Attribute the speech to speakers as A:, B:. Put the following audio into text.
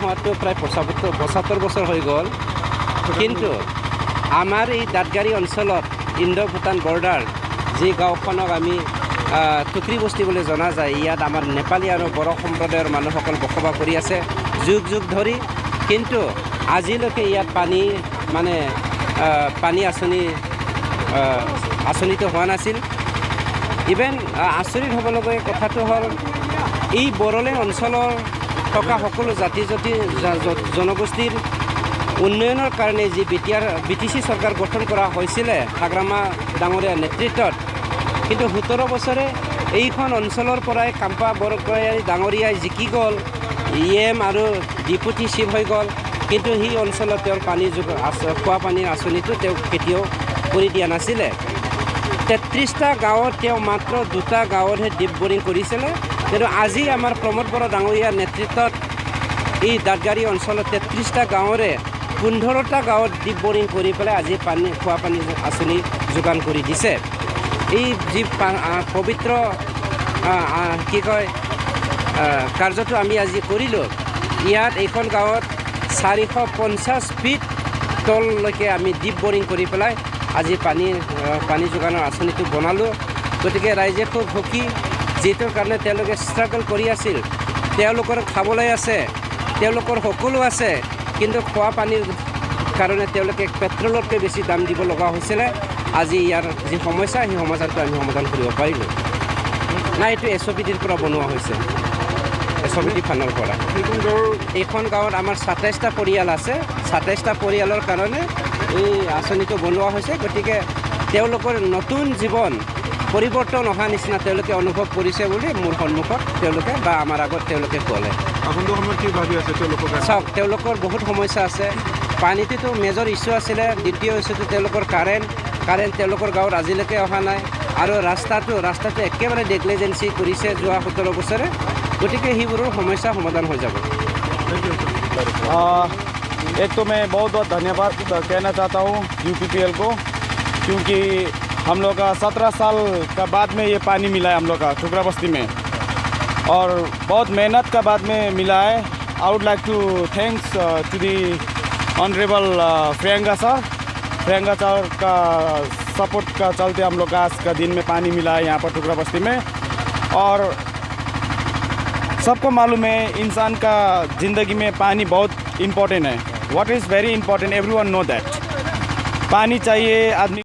A: হোৱাটো প্ৰায় 75 বছৰ হৈ গ'ল। কিন্তু আমাৰ এই দাঁতগাড়ী অঞ্চলত ইণ্ডো ভূটান বৰ্ডাৰ যি গাঁওখনক আমি টুকৰি বস্তি বুলি জনা যায়, ইয়াত আমাৰ নেপালী আৰু বড়ো সম্প্ৰদায়ৰ মানুহসকল বসবাস কৰি আছে যুগ যুগ ধৰি। কিন্তু আজিলৈকে ইয়াত পানী আঁচনিটো হোৱা নাছিল। ইভেন আচৰিত হ'বলগীয়া কথাটো হ'ল এই বড়োলেণ্ড অঞ্চলৰ থকা সকলো জাতি জনগোষ্ঠীৰ উন্নয়নৰ কাৰণে যি BTC চৰকাৰ গঠন কৰা হৈছিলে হাগ্ৰামা ডাঙৰীয়াৰ নেতৃত্বত, কিন্তু 17 বছৰে এইখন অঞ্চলৰ পৰাই কাম্পা বৰগয়াৰী ডাঙৰীয়াই জিকি গ'ল, EM আৰু ডেপুটি চিফ হৈ গ'ল। কিন্তু সেই অঞ্চলত তেওঁৰ খোৱা পানীৰ আঁচনিটো তেওঁ কেতিয়াও কৰি দিয়া নাছিলে। 33টা গাঁৱত তেওঁ মাত্ৰ 2টা গাঁৱতহে ডিপ বৰিং কৰিছিলে। কিন্তু আজি আমাৰ প্ৰমোদ বড়ো ডাঙৰীয়াৰ নেতৃত্বত এই দাঁতগাড়ী অঞ্চলত 33টা গাঁৱৰে 15টা গাঁৱত ডিপ বৰিং কৰি পেলাই আজি খোৱা পানী আঁচনি যোগান কৰি দিছে। এই যি পবিত্ৰ কাৰ্যটো আমি আজি কৰিলোঁ, ইয়াত এইখন গাঁৱত 450 ফিট তললৈকে আমি ডিপ বৰিং কৰি পেলাই আজি পানী যোগানৰ আঁচনিটো বনালোঁ। গতিকে ৰাইজে খুব সুখী, যিটোৰ কাৰণে তেওঁলোকে ষ্ট্ৰাগল কৰি আছিল। তেওঁলোকৰ খাবলৈ আছে, তেওঁলোকৰ সকলো আছে, কিন্তু খোৱা পানীৰ কাৰণে তেওঁলোকে পেট্ৰলতকৈ বেছি দাম দিব লগা হৈছিলে। আজি ইয়াৰ যি সমস্যা, সেই সমস্যাটো আমি সমাধান কৰিব পাৰিলোঁ। নাই, এইটো SOPDৰ পৰা বনোৱা হৈছে, SOPD ফানৰ পৰা। এইখন গাঁৱত আমাৰ 27টা পৰিয়াল আছে। 27টা পৰিয়ালৰ কাৰণে এই আঁচনিটো বনোৱা হৈছে। গতিকে তেওঁলোকৰ নতুন জীৱন পৰিৱৰ্তন অহা নিচিনা তেওঁলোকে অনুভৱ কৰিছে বুলি মোৰ সন্মুখত তেওঁলোকে বা আমাৰ আগত তেওঁলোকে ক'লে। চাওক, তেওঁলোকৰ বহুত সমস্যা আছে। পানীটোতো মেজৰ ইছ্যু আছিলে। দ্বিতীয় ইছ্যুটো তেওঁলোকৰ কাৰেণ্ট তেওঁলোকৰ গাঁৱত আজিলৈকে অহা নাই। আৰু ৰাস্তাটো একেবাৰে নেগলিজেঞ্চি কৰিছে যোৱা 17 বছৰে। গতিকে সেইবোৰৰ সমস্যা সমাধান হৈ যাব।
B: एक तो मैं बहुत धन्यवाद कहना चाहता हूँ UPPL को, क्योंकि हम लोग का 17 साल का बाद में ये पानी मिला है हम लोग का टुकरा बस्ती में, और बहुत मेहनत का बाद में मिला है। I would like to thanks to the honourable Priyanka sir का सपोर्ट का चलते हम लोग का आज का दिन में पानी मिला है यहाँ पर टुकरा बस्ती में। और सबको मालूम है इंसान का ज़िंदगी में पानी बहुत इम्पोर्टेंट है। What is very important, everyone know that. पानी चाहिए आदमी